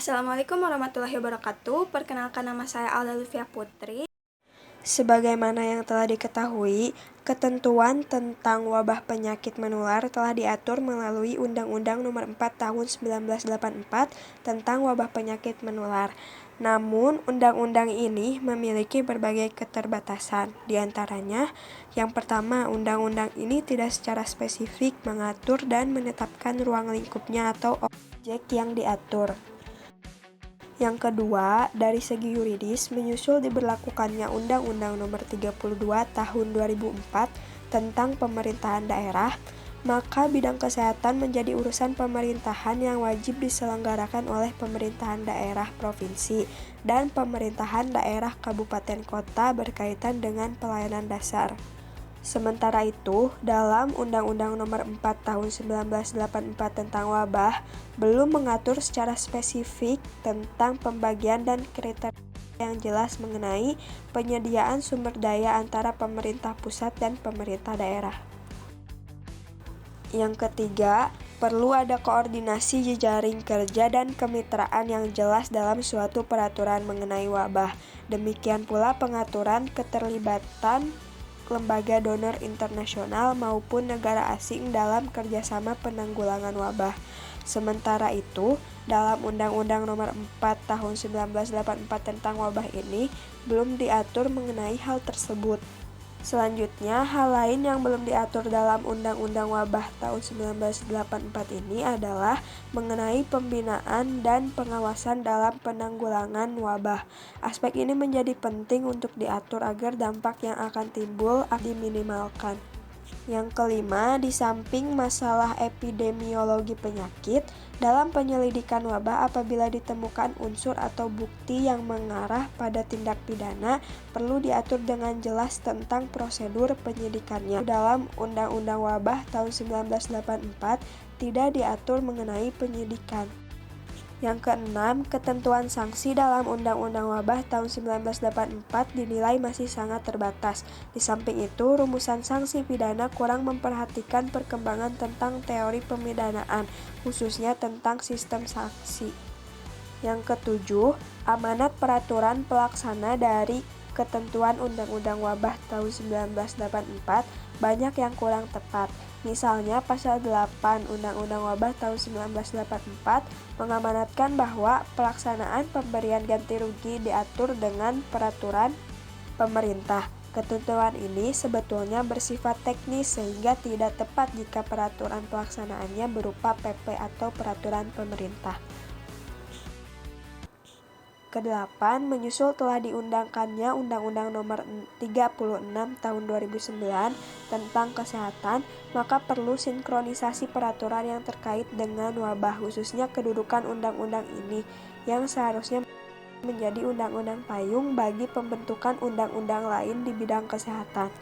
Assalamualaikum warahmatullahi wabarakatuh. Perkenalkan, nama saya Alda Lutfia Putri. Sebagaimana yang telah diketahui, ketentuan tentang wabah penyakit menular telah diatur melalui Undang-Undang Nomor 4 Tahun 1984 tentang wabah penyakit menular. Namun, undang-undang ini memiliki berbagai keterbatasan. Di antaranya, yang pertama, undang-undang ini tidak secara spesifik mengatur dan menetapkan ruang lingkupnya atau objek yang diatur. Yang kedua, dari segi yuridis, menyusul diberlakukannya Undang-Undang Nomor 32 Tahun 2004 tentang pemerintahan daerah, maka bidang kesehatan menjadi urusan pemerintahan yang wajib diselenggarakan oleh pemerintahan daerah provinsi dan pemerintahan daerah kabupaten kota berkaitan dengan pelayanan dasar. Sementara itu, dalam Undang-Undang Nomor 4 Tahun 1984 tentang wabah, belum mengatur secara spesifik tentang pembagian dan kriteria yang jelas mengenai penyediaan sumber daya antara pemerintah pusat dan pemerintah daerah. Yang ketiga, perlu ada koordinasi jejaring kerja dan kemitraan yang jelas dalam suatu peraturan mengenai wabah. Demikian pula pengaturan keterlibatan lembaga donor internasional maupun negara asing dalam kerjasama penanggulangan wabah. Sementara itu, dalam Undang-Undang Nomor 4 Tahun 1984 tentang wabah ini belum diatur mengenai hal tersebut. Selanjutnya, hal lain yang belum diatur dalam Undang-Undang Wabah tahun 1984 ini adalah mengenai pembinaan dan pengawasan dalam penanggulangan wabah. Aspek ini menjadi penting untuk diatur agar dampak yang akan timbul diminimalkan. Yang kelima, di samping masalah epidemiologi penyakit, dalam penyelidikan wabah apabila ditemukan unsur atau bukti yang mengarah pada tindak pidana, perlu diatur dengan jelas tentang prosedur penyidikannya. Dalam Undang-Undang Wabah tahun 1984 tidak diatur mengenai penyidikan. Yang keenam, ketentuan sanksi dalam Undang-Undang Wabah tahun 1984 dinilai masih sangat terbatas. Di samping itu, rumusan sanksi pidana kurang memperhatikan perkembangan tentang teori pemidanaan, khususnya tentang sistem sanksi. Yang ketujuh, amanat peraturan pelaksana dari ketentuan Undang-Undang Wabah tahun 1984 banyak yang kurang tepat. Misalnya pasal 8 Undang-Undang Wabah tahun 1984 mengamanatkan bahwa pelaksanaan pemberian ganti rugi diatur dengan peraturan pemerintah. Ketentuan ini sebetulnya bersifat teknis sehingga tidak tepat jika peraturan pelaksanaannya berupa PP atau peraturan pemerintah. Kedelapan, menyusul telah diundangkannya Undang-Undang Nomor 36 Tahun 2009 tentang kesehatan, maka perlu sinkronisasi peraturan yang terkait dengan wabah, khususnya kedudukan undang-undang ini, yang seharusnya menjadi undang-undang payung bagi pembentukan undang-undang lain di bidang kesehatan.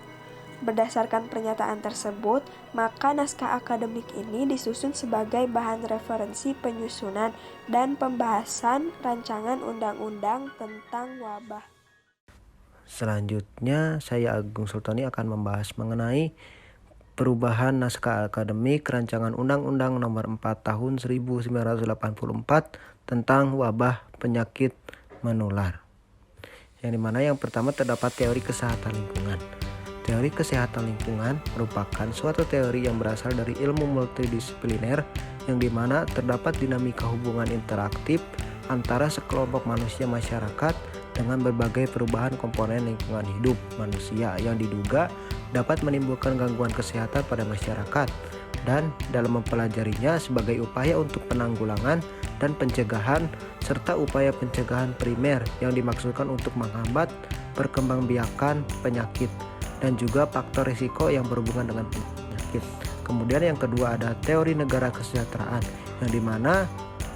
Berdasarkan pernyataan tersebut, maka naskah akademik ini disusun sebagai bahan referensi penyusunan dan pembahasan rancangan undang-undang tentang wabah. Selanjutnya, saya Agung Sultani akan membahas mengenai perubahan naskah akademik rancangan Undang-Undang Nomor 4 Tahun 1984 tentang wabah penyakit menular. Yang dimana yang pertama terdapat teori kesehatan lingkungan. Teori kesehatan lingkungan merupakan suatu teori yang berasal dari ilmu multidisipliner yang dimana terdapat dinamika hubungan interaktif antara sekelompok manusia masyarakat dengan berbagai perubahan komponen lingkungan hidup manusia yang diduga dapat menimbulkan gangguan kesehatan pada masyarakat, dan dalam mempelajarinya sebagai upaya untuk penanggulangan dan pencegahan serta upaya pencegahan primer yang dimaksudkan untuk menghambat perkembangbiakan penyakit dan juga faktor risiko yang berhubungan dengan penyakit. Kemudian yang kedua ada teori negara kesejahteraan, yang dimana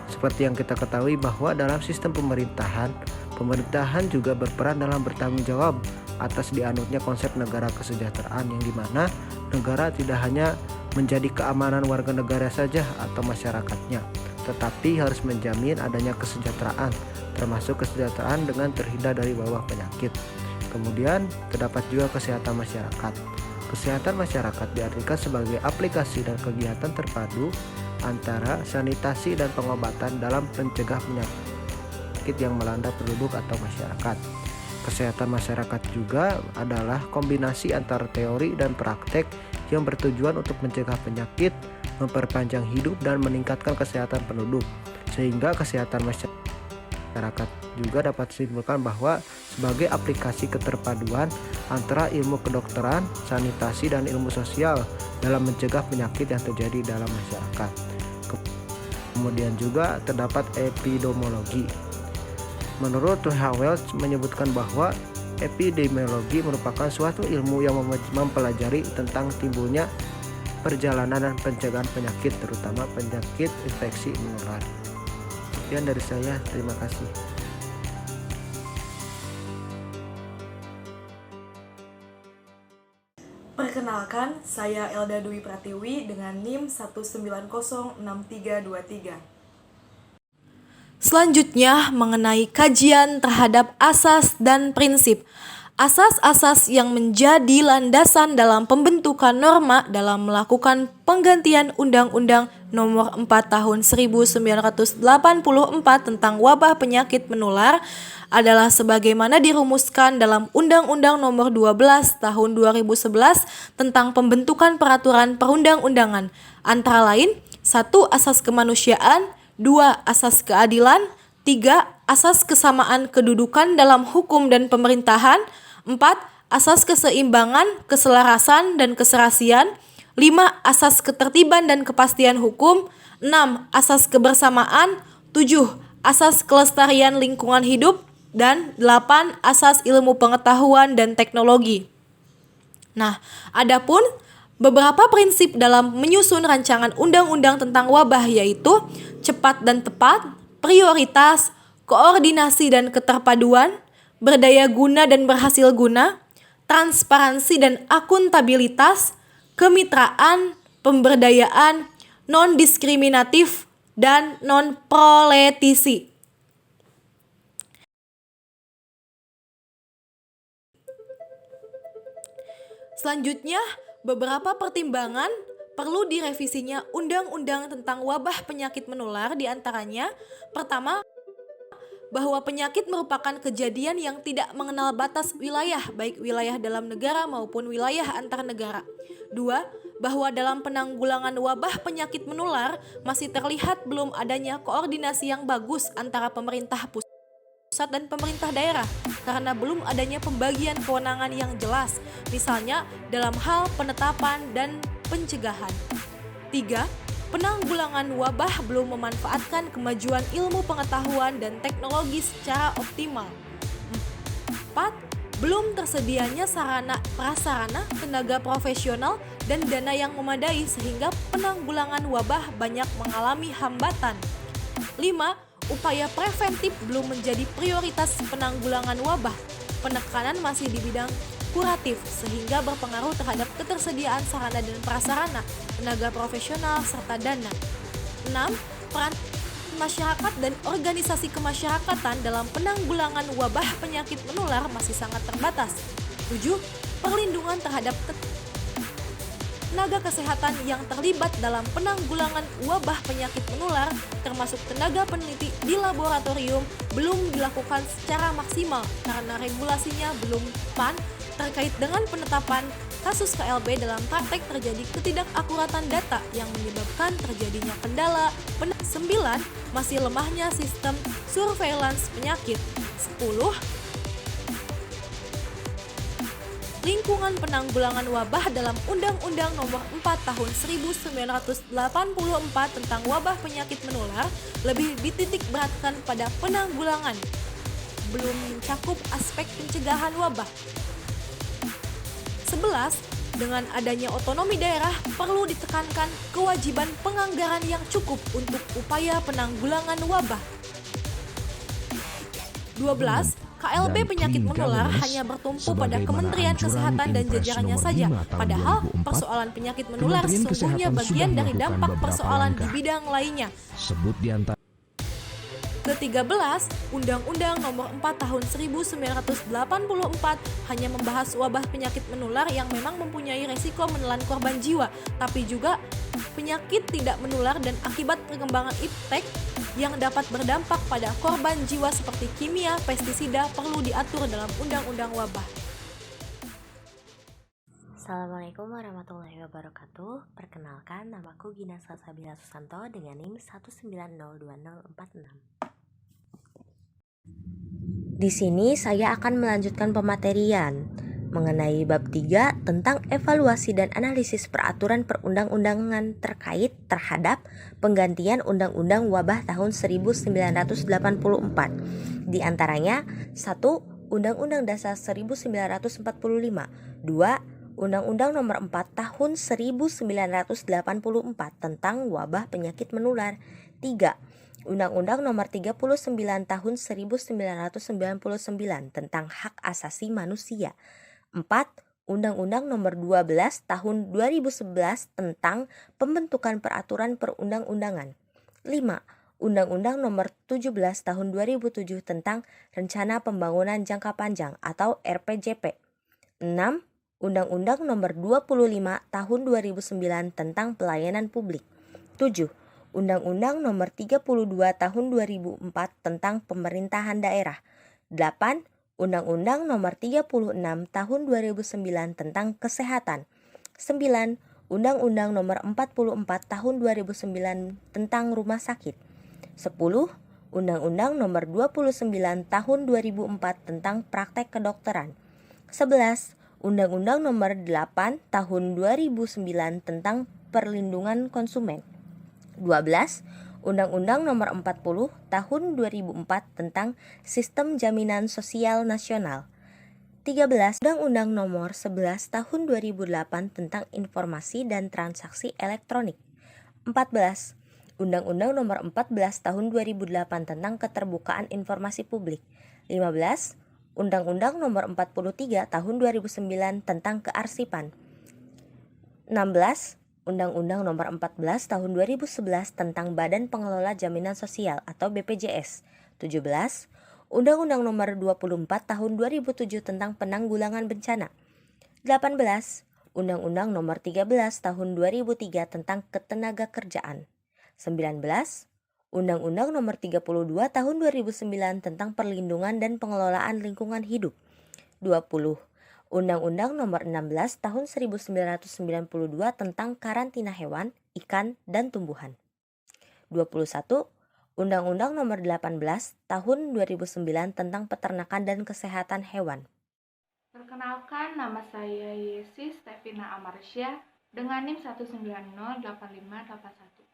seperti yang kita ketahui bahwa dalam sistem pemerintahan Pemerintahan juga berperan dalam bertanggung jawab atas dianutnya konsep negara kesejahteraan, yang dimana negara tidak hanya menjadi keamanan warga negara saja atau masyarakatnya, tetapi harus menjamin adanya kesejahteraan, termasuk kesejahteraan dengan terhindar dari wabah penyakit. Kemudian terdapat juga kesehatan masyarakat. Kesehatan masyarakat diartikan sebagai aplikasi dan kegiatan terpadu antara sanitasi dan pengobatan dalam mencegah penyakit yang melanda penduduk atau masyarakat. Kesehatan masyarakat juga adalah kombinasi antara teori dan praktek yang bertujuan untuk mencegah penyakit, memperpanjang hidup, dan meningkatkan kesehatan penduduk. Sehingga kesehatan masyarakat juga dapat disimpulkan bahwa sebagai aplikasi keterpaduan antara ilmu kedokteran, sanitasi, dan ilmu sosial dalam mencegah penyakit yang terjadi dalam masyarakat. Kemudian juga terdapat epidemiologi. Menurut Howells menyebutkan bahwa epidemiologi merupakan suatu ilmu yang mempelajari tentang timbulnya perjalanan dan pencegahan penyakit, terutama penyakit infeksi menular. Sekian dari saya, terima kasih. Perkenalkan, saya Elda Dwi Pratiwi dengan NIM 1906323. Selanjutnya mengenai kajian terhadap asas dan prinsip. Asas-asas yang menjadi landasan dalam pembentukan norma dalam melakukan penggantian Undang-Undang Nomor 4 Tahun 1984 tentang wabah penyakit menular adalah sebagaimana dirumuskan dalam Undang-Undang Nomor 12 Tahun 2011 tentang pembentukan peraturan perundang-undangan, antara lain 1. Asas kemanusiaan, 2. Asas keadilan, 3. Asas kesamaan kedudukan dalam hukum dan pemerintahan, 4. Asas keseimbangan, keselarasan, dan keserasian, 5. Asas ketertiban dan kepastian hukum, 6. Asas kebersamaan, 7. Asas kelestarian lingkungan hidup, dan 8. Asas ilmu pengetahuan dan teknologi. Nah, adapun beberapa prinsip dalam menyusun rancangan undang-undang tentang wabah yaitu cepat dan tepat, prioritas, koordinasi dan keterpaduan, berdaya guna dan berhasil guna, transparansi dan akuntabilitas, kemitraan, pemberdayaan, non-diskriminatif, dan non-proletisi. Selanjutnya, beberapa pertimbangan perlu direvisinya Undang-Undang tentang wabah penyakit menular, diantaranya pertama, bahwa penyakit merupakan kejadian yang tidak mengenal batas wilayah, baik wilayah dalam negara maupun wilayah antar negara. 2. Bahwa dalam penanggulangan wabah penyakit menular masih terlihat belum adanya koordinasi yang bagus antara pemerintah pusat dan pemerintah daerah karena belum adanya pembagian kewenangan yang jelas, misalnya dalam hal penetapan dan pencegahan. 3. Penanggulangan wabah belum memanfaatkan kemajuan ilmu pengetahuan dan teknologi secara optimal. 4. Belum tersedianya sarana prasarana, tenaga profesional, dan dana yang memadai sehingga penanggulangan wabah banyak mengalami hambatan. 5. Upaya preventif belum menjadi prioritas penanggulangan wabah. Penekanan masih di bidang kuratif sehingga berpengaruh terhadap ketersediaan sarana dan prasarana, tenaga profesional, serta dana. 6. Peran masyarakat dan organisasi kemasyarakatan dalam penanggulangan wabah penyakit menular masih sangat terbatas. 7. Perlindungan terhadap tenaga kesehatan yang terlibat dalam penanggulangan wabah penyakit menular, termasuk tenaga peneliti di laboratorium, belum dilakukan secara maksimal karena regulasinya belum terkait dengan penetapan kasus KLB dalam praktek terjadi ketidakakuratan data yang menyebabkan terjadinya kendala. 9. Masih lemahnya sistem surveillance penyakit. 10. Lingkungan penanggulangan wabah dalam Undang-Undang Nomor 4 Tahun 1984 tentang wabah penyakit menular lebih dititik beratkan pada penanggulangan, belum mencakup aspek pencegahan wabah. 11. Dengan adanya otonomi daerah, perlu ditekankan kewajiban penganggaran yang cukup untuk upaya penanggulangan wabah. 12. 12. KLB penyakit menular hanya bertumpu pada Kementerian Kesehatan dan jajarannya saja, padahal persoalan penyakit menular sesungguhnya bagian dari dampak persoalan di bidang lainnya. Sebut di antara Ke-13, Undang-Undang Nomor 4 Tahun 1984 hanya membahas wabah penyakit menular yang memang mempunyai resiko menelan korban jiwa, tapi juga penyakit tidak menular dan akibat perkembangan iptek yang dapat berdampak pada korban jiwa seperti kimia, pestisida perlu diatur dalam Undang-Undang Wabah. Assalamualaikum warahmatullahi wabarakatuh. Perkenalkan, namaku Gina Salsabila Susanto dengan NIM 1902046. Di sini saya akan melanjutkan pematerian mengenai bab 3 tentang evaluasi dan analisis peraturan perundang-undangan terkait terhadap penggantian Undang-Undang Wabah tahun 1984. Di antaranya 1. Undang-Undang Dasar 1945, 2. Undang-Undang Nomor 4 Tahun 1984 tentang wabah penyakit menular, 3. Undang-Undang Nomor 39 Tahun 1999 tentang hak asasi manusia, 4. Undang-Undang Nomor 12 Tahun 2011 tentang pembentukan peraturan perundang-undangan, 5. Undang-Undang Nomor 17 Tahun 2007 tentang Rencana Pembangunan Jangka Panjang atau RPJP, 6. Undang-Undang Nomor 25 Tahun 2009 tentang Pelayanan Publik, 7. Undang-Undang Nomor 32 Tahun 2004 tentang Pemerintahan Daerah, 8. Undang-Undang Nomor 36 Tahun 2009 tentang Kesehatan, 9. Undang-Undang Nomor 44 Tahun 2009 tentang Rumah Sakit, 10. Undang-Undang Nomor 29 Tahun 2004 tentang Praktek Kedokteran, 11. Undang-Undang Nomor 8 Tahun 2009 tentang Perlindungan Konsumen, 12. Undang-Undang Nomor 40 Tahun 2004 tentang Sistem Jaminan Sosial Nasional, 13. Undang-Undang Nomor 11 Tahun 2008 tentang Informasi dan Transaksi Elektronik, 14. Undang-Undang Nomor 14 Tahun 2008 tentang Keterbukaan Informasi Publik, 15. Undang-Undang Nomor 43 Tahun 2009 tentang Kearsipan, 16. Undang-Undang Nomor 14 Tahun 2011 tentang Badan Pengelola Jaminan Sosial atau BPJS, 17. Undang-Undang Nomor 24 Tahun 2007 tentang Penanggulangan Bencana, 18. Undang-Undang Nomor 13 Tahun 2003 tentang Ketenagakerjaan, 19. Undang-Undang Nomor 32 Tahun 2009 tentang Perlindungan dan Pengelolaan Lingkungan Hidup, 20. Undang-Undang Nomor 16 Tahun 1992 tentang Karantina Hewan, Ikan, dan Tumbuhan, 21. Undang-Undang Nomor 18 Tahun 2009 tentang Peternakan dan Kesehatan Hewan. Perkenalkan, nama saya Yesi Stevina Amarsya dengan NIM 1908581.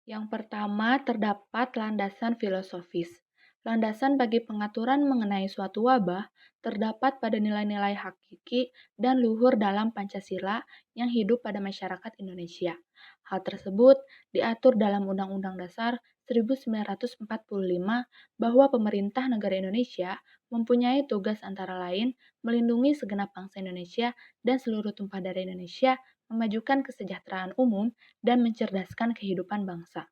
Yang pertama, terdapat landasan filosofis. Landasan bagi pengaturan mengenai suatu wabah terdapat pada nilai-nilai hakiki dan luhur dalam Pancasila yang hidup pada masyarakat Indonesia. Hal tersebut diatur dalam Undang-Undang Dasar 1945 bahwa pemerintah negara Indonesia mempunyai tugas antara lain melindungi segenap bangsa Indonesia dan seluruh tumpah darah Indonesia, memajukan kesejahteraan umum, dan mencerdaskan kehidupan bangsa.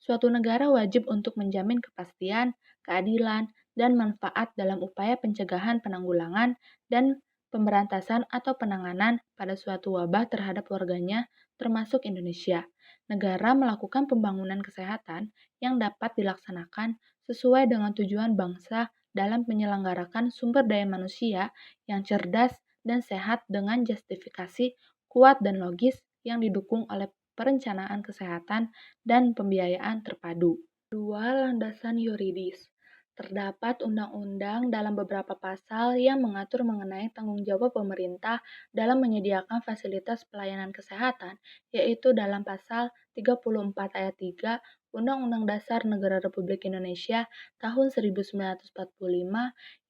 Suatu negara wajib untuk menjamin kepastian, keadilan, dan manfaat dalam upaya pencegahan, penanggulangan, dan pemberantasan atau penanganan pada suatu wabah terhadap warganya, termasuk Indonesia. Negara melakukan pembangunan kesehatan yang dapat dilaksanakan sesuai dengan tujuan bangsa dalam menyelenggarakan sumber daya manusia yang cerdas dan sehat dengan justifikasi kuat dan logis yang didukung oleh perencanaan kesehatan dan pembiayaan terpadu. 2. Landasan yuridis. Terdapat undang-undang dalam beberapa pasal yang mengatur mengenai tanggung jawab pemerintah dalam menyediakan fasilitas pelayanan kesehatan, yaitu dalam pasal 34 ayat 3 Undang-Undang Dasar Negara Republik Indonesia tahun 1945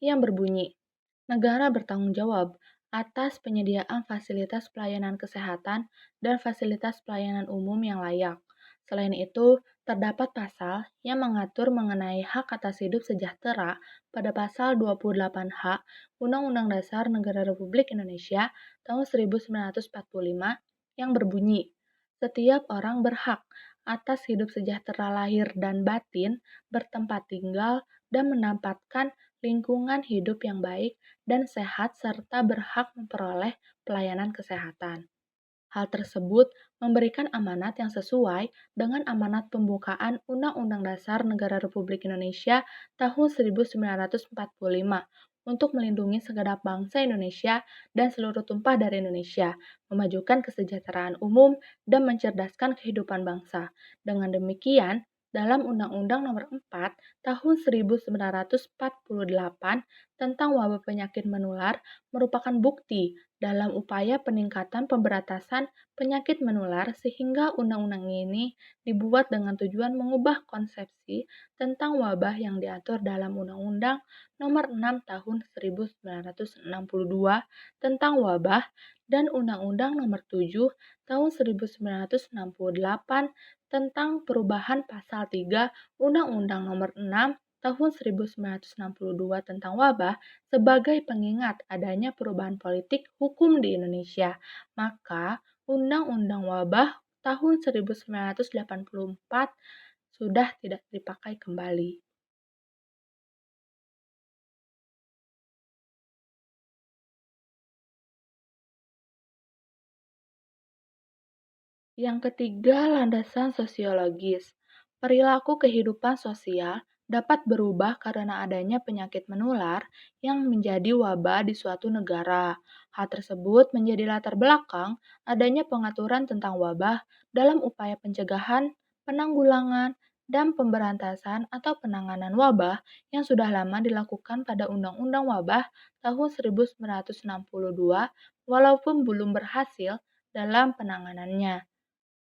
yang berbunyi, negara bertanggung jawab atas penyediaan fasilitas pelayanan kesehatan dan fasilitas pelayanan umum yang layak. Selain itu, Terdapat pasal yang mengatur mengenai hak atas hidup sejahtera pada pasal 28H Undang-Undang Dasar Negara Republik Indonesia tahun 1945 yang berbunyi, setiap orang berhak atas hidup sejahtera lahir dan batin, bertempat tinggal, dan mendapatkan lingkungan hidup yang baik dan sehat serta berhak memperoleh pelayanan kesehatan. Hal tersebut memberikan amanat yang sesuai dengan amanat pembukaan Undang-Undang Dasar Negara Republik Indonesia tahun 1945 untuk melindungi segenap bangsa Indonesia dan seluruh tumpah dari Indonesia, memajukan kesejahteraan umum, dan mencerdaskan kehidupan bangsa. Dengan demikian, dalam Undang-Undang Nomor 4 Tahun 1948 tentang wabah penyakit menular merupakan bukti dalam upaya peningkatan pemberantasan penyakit menular sehingga undang-undang ini dibuat dengan tujuan mengubah konsepsi tentang wabah yang diatur dalam Undang-Undang Nomor 6 Tahun 1962 tentang wabah dan Undang-Undang Nomor 7 Tahun 1968 tentang perubahan pasal 3 Undang-Undang Nomor 6 Tahun 1962 tentang wabah sebagai pengingat adanya perubahan politik hukum di Indonesia. Maka, Undang-Undang Wabah tahun 1984 sudah tidak dipakai kembali. Yang ketiga, landasan sosiologis. Perilaku kehidupan sosial dapat berubah karena adanya penyakit menular yang menjadi wabah di suatu negara. Hal tersebut menjadi latar belakang adanya pengaturan tentang wabah dalam upaya pencegahan, penanggulangan, dan pemberantasan atau penanganan wabah yang sudah lama dilakukan pada Undang-Undang Wabah tahun 1962 walaupun belum berhasil dalam penanganannya.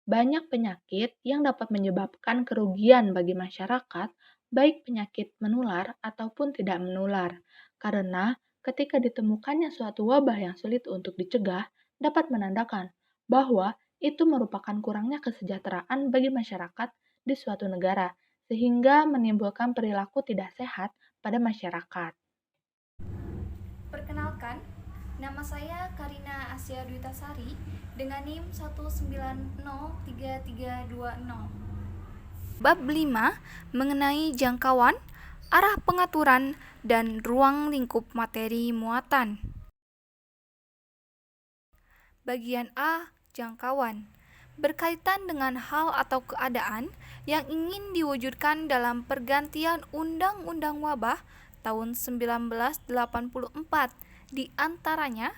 Banyak penyakit yang dapat menyebabkan kerugian bagi masyarakat, baik penyakit menular ataupun tidak menular, karena ketika ditemukannya suatu wabah yang sulit untuk dicegah, dapat menandakan bahwa itu merupakan kurangnya kesejahteraan bagi masyarakat di suatu negara, sehingga menimbulkan perilaku tidak sehat pada masyarakat. Perkenalkan, nama saya Karina Asia Dwitasari dengan NIM 1903320. Bab 5 mengenai jangkauan, arah pengaturan, dan ruang lingkup materi muatan. Bagian A, jangkauan. Berkaitan dengan hal atau keadaan yang ingin diwujudkan dalam pergantian Undang-Undang Wabah tahun 1984, di antaranya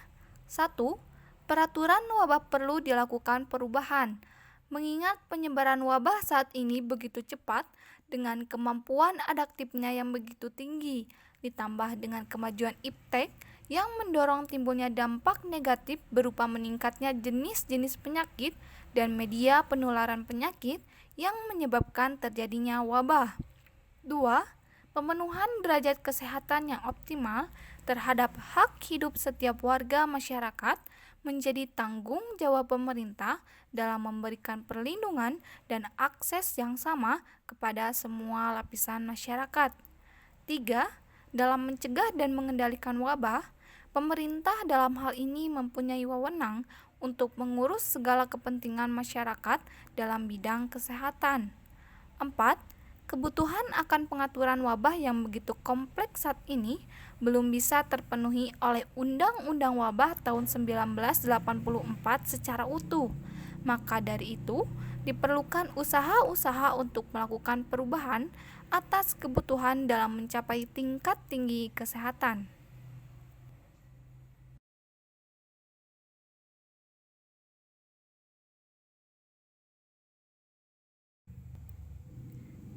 1. Peraturan wabah perlu dilakukan perubahan, mengingat penyebaran wabah saat ini begitu cepat dengan kemampuan adaptifnya yang begitu tinggi, ditambah dengan kemajuan iptek yang mendorong timbulnya dampak negatif berupa meningkatnya jenis-jenis penyakit dan media penularan penyakit yang menyebabkan terjadinya wabah. 2. Pemenuhan derajat kesehatan yang optimal terhadap hak hidup setiap warga masyarakat menjadi tanggung jawab pemerintah dalam memberikan perlindungan dan akses yang sama kepada semua lapisan masyarakat. 3. Dalam mencegah dan mengendalikan wabah, pemerintah dalam hal ini mempunyai wewenang untuk mengurus segala kepentingan masyarakat dalam bidang kesehatan. 4. Kebutuhan akan pengaturan wabah yang begitu kompleks saat ini belum bisa terpenuhi oleh Undang-Undang Wabah tahun 1984 secara utuh. Maka dari itu, diperlukan usaha-usaha untuk melakukan perubahan atas kebutuhan dalam mencapai tingkat tinggi kesehatan.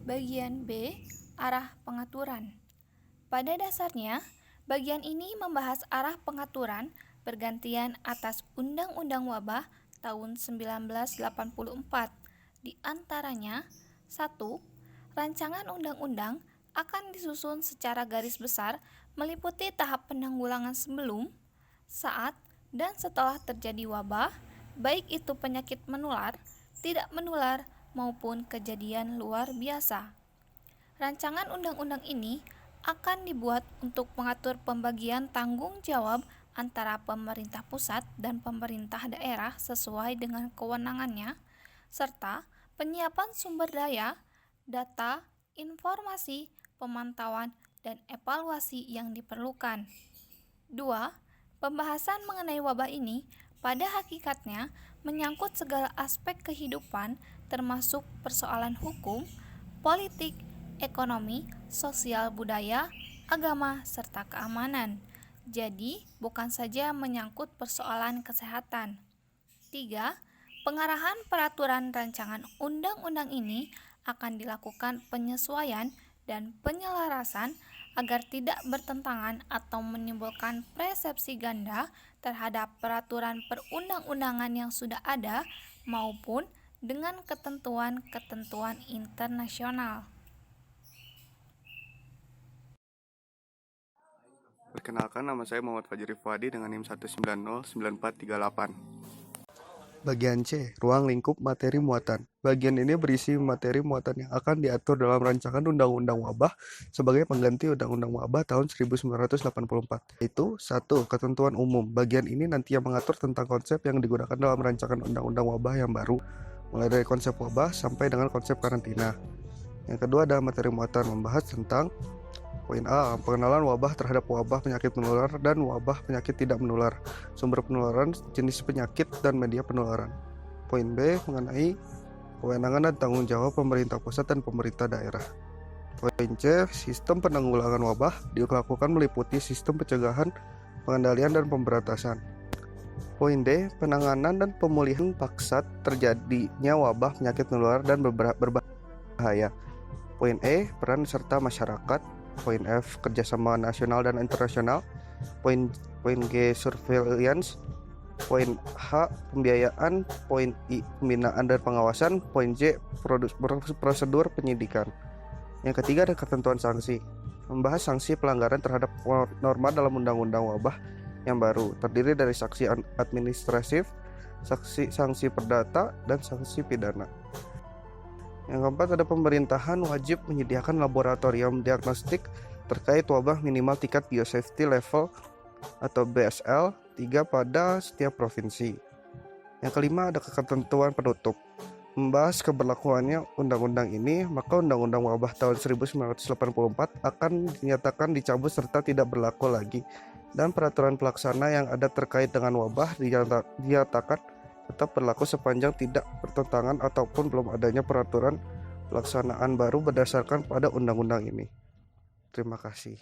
Bagian B, arah pengaturan. Pada dasarnya, bagian ini membahas arah pengaturan pergantian atas Undang-Undang Wabah tahun 1984. Di antaranya, 1. Rancangan undang-undang akan disusun secara garis besar meliputi tahap penanggulangan sebelum, saat, dan setelah terjadi wabah, baik itu penyakit menular, tidak menular, maupun kejadian luar biasa. Rancangan undang-undang ini akan dibuat untuk mengatur pembagian tanggung jawab antara pemerintah pusat dan pemerintah daerah sesuai dengan kewenangannya, serta penyiapan sumber daya, data, informasi, pemantauan, dan evaluasi yang diperlukan. 2. Pembahasan mengenai wabah ini pada hakikatnya menyangkut segala aspek kehidupan termasuk persoalan hukum, politik, ekonomi, sosial budaya, agama, serta keamanan. Jadi, bukan saja menyangkut persoalan kesehatan. 3. Pengarahan peraturan rancangan undang-undang ini akan dilakukan penyesuaian dan penyelarasan agar tidak bertentangan atau menimbulkan persepsi ganda terhadap peraturan perundang-undangan yang sudah ada maupun dengan ketentuan-ketentuan internasional. Perkenalkan, nama saya Muhammad Fajri Fuadi dengan NIM 1909438. Bagian C, ruang lingkup materi muatan. Bagian ini berisi materi muatan yang akan diatur dalam rancangan Undang-Undang Wabah sebagai pengganti Undang-Undang Wabah tahun 1984. Itu 1. Ketentuan umum. Bagian ini nanti yang mengatur tentang konsep yang digunakan dalam rancangan Undang-Undang Wabah yang baru, mulai dari konsep wabah sampai dengan konsep karantina. Yang kedua adalah materi muatan, membahas tentang poin A, pengenalan wabah terhadap wabah penyakit menular dan wabah penyakit tidak menular, sumber penularan, jenis penyakit, dan media penularan. Poin B, mengenai kewenangan dan tanggung jawab pemerintah pusat dan pemerintah daerah. Poin C, sistem penanggulangan wabah dilakukan meliputi sistem pencegahan, pengendalian, dan pemberantasan. Poin D, penanganan dan pemulihan paksa terjadinya wabah penyakit menular dan berbahaya. Poin E, peran serta masyarakat. Poin F, kerjasama nasional dan internasional. Poin G, surveillance. Poin H, pembiayaan. Poin I, pembinaan dan pengawasan. Poin J, prosedur penyidikan. Yang ketiga ada ketentuan sanksi, membahas sanksi pelanggaran terhadap norma dalam Undang-Undang Wabah yang baru, terdiri dari sanksi administratif, sanksi perdata, dan sanksi pidana. Yang keempat ada pemerintahan wajib menyediakan laboratorium diagnostik terkait wabah minimal tingkat biosafety level atau BSL 3 pada setiap provinsi. Yang kelima ada ketentuan penutup, membahas keberlakuannya undang-undang ini, maka Undang-Undang Wabah tahun 1984 akan dinyatakan dicabut serta tidak berlaku lagi, dan peraturan pelaksana yang ada terkait dengan wabah dinyatakan tetap berlaku sepanjang tidak bertentangan ataupun belum adanya peraturan pelaksanaan baru berdasarkan pada undang-undang ini. Terima kasih.